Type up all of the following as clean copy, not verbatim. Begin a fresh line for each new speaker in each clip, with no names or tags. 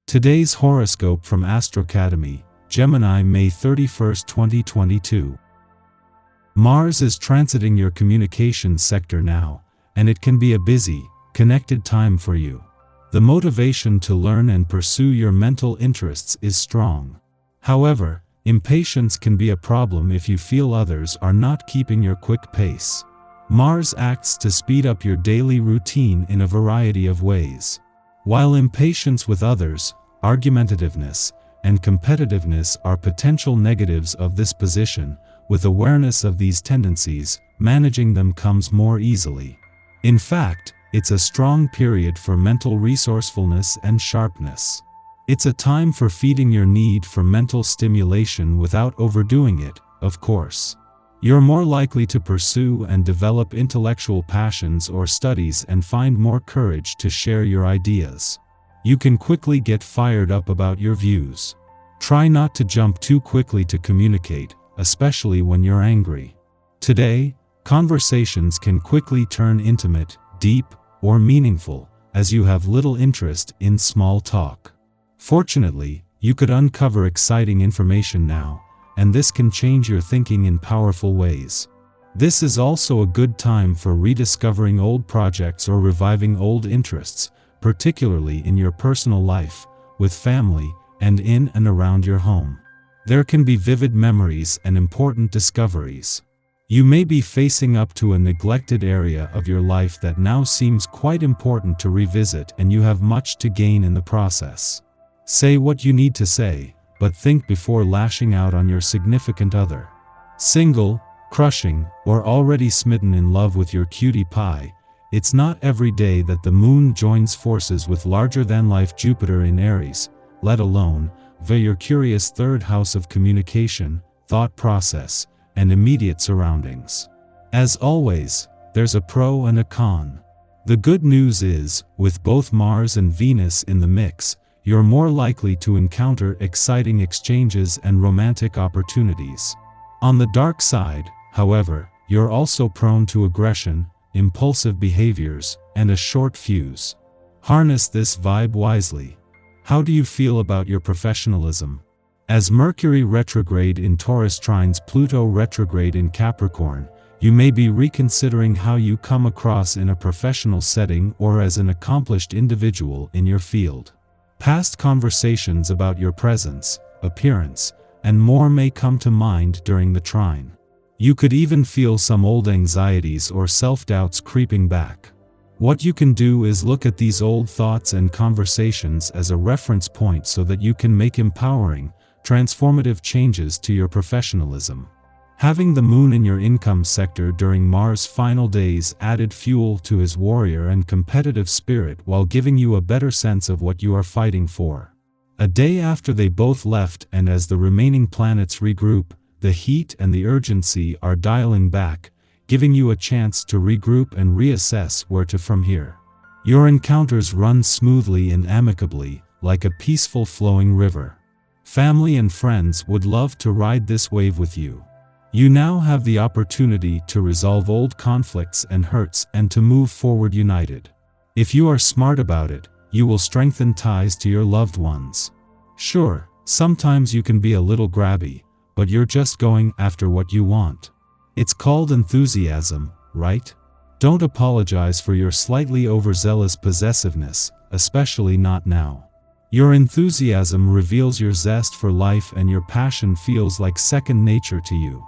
Today's horoscope from Astrocademy, Gemini, May 31, 2022. Mars is transiting your communications sector now, and it can be a busy, connected time for you. The motivation to learn and pursue your mental interests is strong. However, impatience can be a problem if you feel others are not keeping your quick pace. Mars acts to speed up your daily routine in a variety of ways. While impatience with others, argumentativeness, and competitiveness are potential negatives of this position, with awareness of these tendencies, managing them comes more easily. In fact, it's a strong period for mental resourcefulness and sharpness. It's a time for feeding your need for mental stimulation without overdoing it, of course. You're more likely to pursue and develop intellectual passions or studies and find more courage to share your ideas. You can quickly get fired up about your views. Try not to jump too quickly to communicate, especially when you're angry. Today, conversations can quickly turn intimate, deep, or meaningful, as you have little interest in small talk. Fortunately, you could uncover exciting information now, and this can change your thinking in powerful ways. This is also a good time for rediscovering old projects or reviving old interests, particularly in your personal life, with family, and in and around your home. There can be vivid memories and important discoveries. You may be facing up to a neglected area of your life that now seems quite important to revisit, and you have much to gain in the process. Say what you need to say, but think before lashing out on your significant other. Single, crushing, or already smitten in love with your cutie pie, it's not every day that the moon joins forces with larger-than-life Jupiter in Aries, let alone via your curious third house of communication, thought process, and immediate surroundings. As always, there's a pro and a con. The good news is, with both Mars and Venus in the mix, you're more likely to encounter exciting exchanges and romantic opportunities. On the dark side, however, you're also prone to aggression, impulsive behaviors, and a short fuse. Harness this vibe wisely. How do you feel about your professionalism? As Mercury retrograde in Taurus trines Pluto retrograde in Capricorn, you may be reconsidering how you come across in a professional setting or as an accomplished individual in your field. Past conversations about your presence, appearance, and more may come to mind during the trine. You could even feel some old anxieties or self-doubts creeping back. What you can do is look at these old thoughts and conversations as a reference point so that you can make empowering, transformative changes to your professionalism. Having the moon in your income sector during Mars' final days added fuel to his warrior and competitive spirit while giving you a better sense of what you are fighting for. A day after they both left and as the remaining planets regroup, the heat and the urgency are dialing back, giving you a chance to regroup and reassess where to from here. Your encounters run smoothly and amicably, like a peaceful flowing river. Family and friends would love to ride this wave with you. You now have the opportunity to resolve old conflicts and hurts and to move forward united. If you are smart about it, you will strengthen ties to your loved ones. Sure, sometimes you can be a little grabby, but you're just going after what you want. It's called enthusiasm, right? Don't apologize for your slightly overzealous possessiveness, especially not now. Your enthusiasm reveals your zest for life and your passion feels like second nature to you.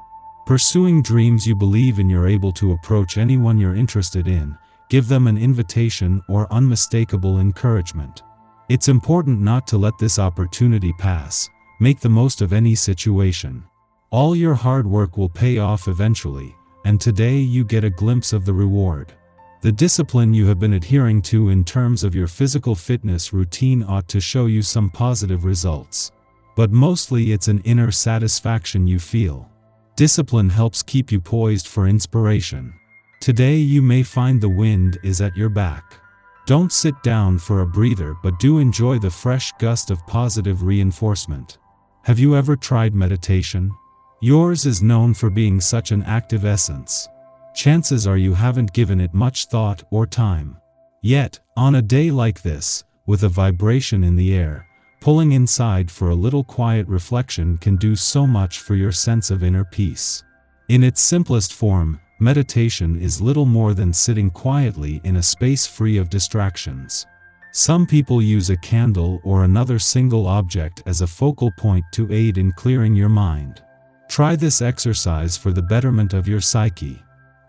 Pursuing dreams you believe in, you're able to approach anyone you're interested in, give them an invitation or unmistakable encouragement. It's important not to let this opportunity pass. Make the most of any situation. All your hard work will pay off eventually, and today you get a glimpse of the reward. The discipline you have been adhering to in terms of your physical fitness routine ought to show you some positive results. But mostly it's an inner satisfaction you feel. Discipline helps keep you poised for inspiration. Today you may find the wind is at your back. Don't sit down for a breather, but do enjoy the fresh gust of positive reinforcement. Have you ever tried meditation? Yours is known for being such an active essence. Chances are you haven't given it much thought or time. Yet, on a day like this, with a vibration in the air, Pulling inside for a little quiet reflection can do so much for your sense of inner peace. In its simplest form, meditation is little more than sitting quietly in a space free of distractions. Some people use a candle or another single object as a focal point to aid in clearing your mind. Try this exercise for the betterment of your psyche.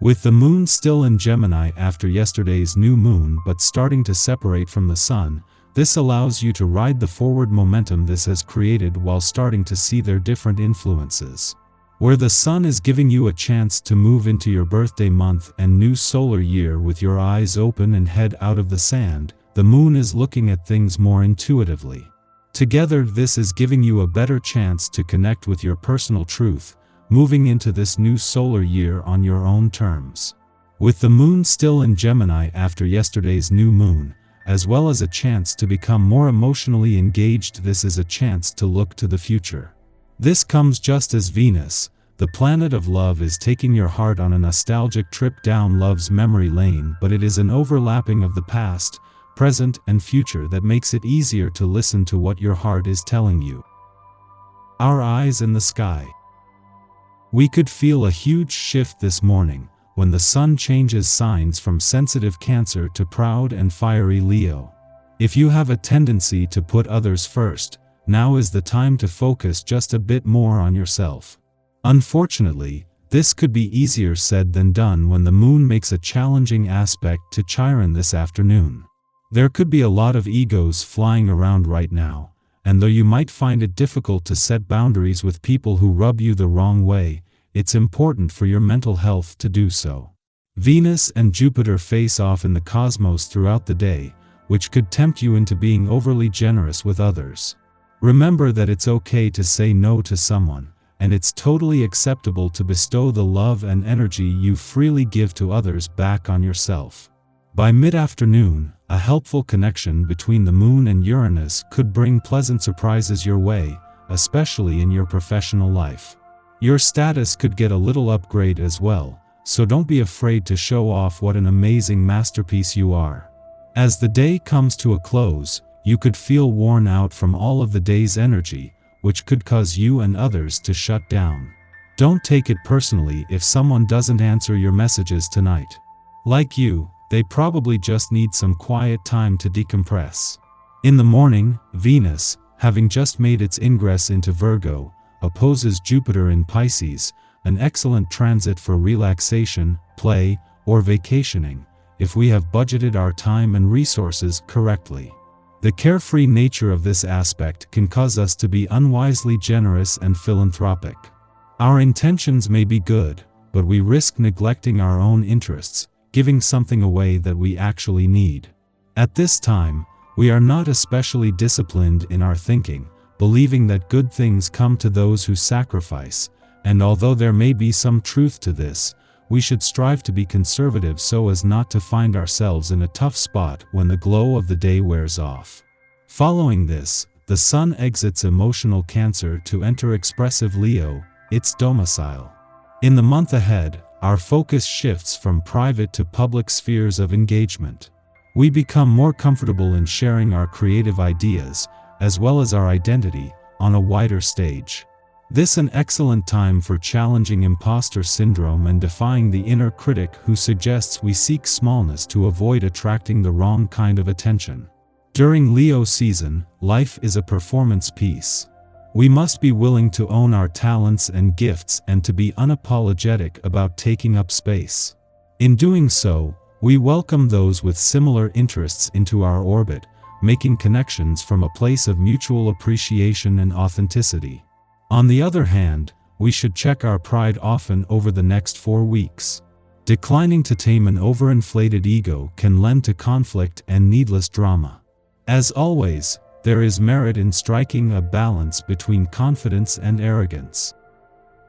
With the moon still in Gemini after yesterday's new moon but starting to separate from the sun, this allows you to ride the forward momentum this has created while starting to see their different influences. Where the sun is giving you a chance to move into your birthday month and new solar year with your eyes open and head out of the sand, the moon is looking at things more intuitively. Together, this is giving you a better chance to connect with your personal truth, moving into this new solar year on your own terms. With the moon still in Gemini after yesterday's new moon, as well as a chance to become more emotionally engaged, this is a chance to look to the future. This comes just as Venus, the planet of love, is taking your heart on a nostalgic trip down love's memory lane, but it is an overlapping of the past, present, and future that makes it easier to listen to what your heart is telling you. Our eyes in the sky. We could feel a huge shift this morning when the sun changes signs from sensitive Cancer to proud and fiery Leo. If you have a tendency to put others first, now is the time to focus just a bit more on yourself. Unfortunately, this could be easier said than done when the moon makes a challenging aspect to Chiron this afternoon. There could be a lot of egos flying around right now, and though you might find it difficult to set boundaries with people who rub you the wrong way, it's important for your mental health to do so. Venus and Jupiter face off in the cosmos throughout the day, which could tempt you into being overly generous with others. Remember that it's okay to say no to someone, and it's totally acceptable to bestow the love and energy you freely give to others back on yourself. By mid-afternoon, a helpful connection between the moon and Uranus could bring pleasant surprises your way, especially in your professional life. Your status could get a little upgrade as well, so don't be afraid to show off what an amazing masterpiece you are. As the day comes to a close, you could feel worn out from all of the day's energy, which could cause you and others to shut down. Don't take it personally if someone doesn't answer your messages tonight. Like you, they probably just need some quiet time to decompress. In the morning, Venus, having just made its ingress into Virgo, opposes Jupiter in Pisces, an excellent transit for relaxation, play, or vacationing, if we have budgeted our time and resources correctly. The carefree nature of this aspect can cause us to be unwisely generous and philanthropic. Our intentions may be good, but we risk neglecting our own interests, giving something away that we actually need. At this time, we are not especially disciplined in our thinking, believing that good things come to those who sacrifice, and although there may be some truth to this, we should strive to be conservative so as not to find ourselves in a tough spot when the glow of the day wears off. Following this, the sun exits emotional Cancer to enter expressive Leo, its domicile. In the month ahead, our focus shifts from private to public spheres of engagement. We become more comfortable in sharing our creative ideas, as well as our identity, on a wider stage. This is an excellent time for challenging imposter syndrome and defying the inner critic who suggests we seek smallness to avoid attracting the wrong kind of attention. During Leo season, life is a performance piece. We must be willing to own our talents and gifts and to be unapologetic about taking up space. In doing so, we welcome those with similar interests into our orbit, making connections from a place of mutual appreciation and authenticity. On the other hand, we should check our pride often over the next 4 weeks. Declining to tame an overinflated ego can lend to conflict and needless drama. As always, there is merit in striking a balance between confidence and arrogance.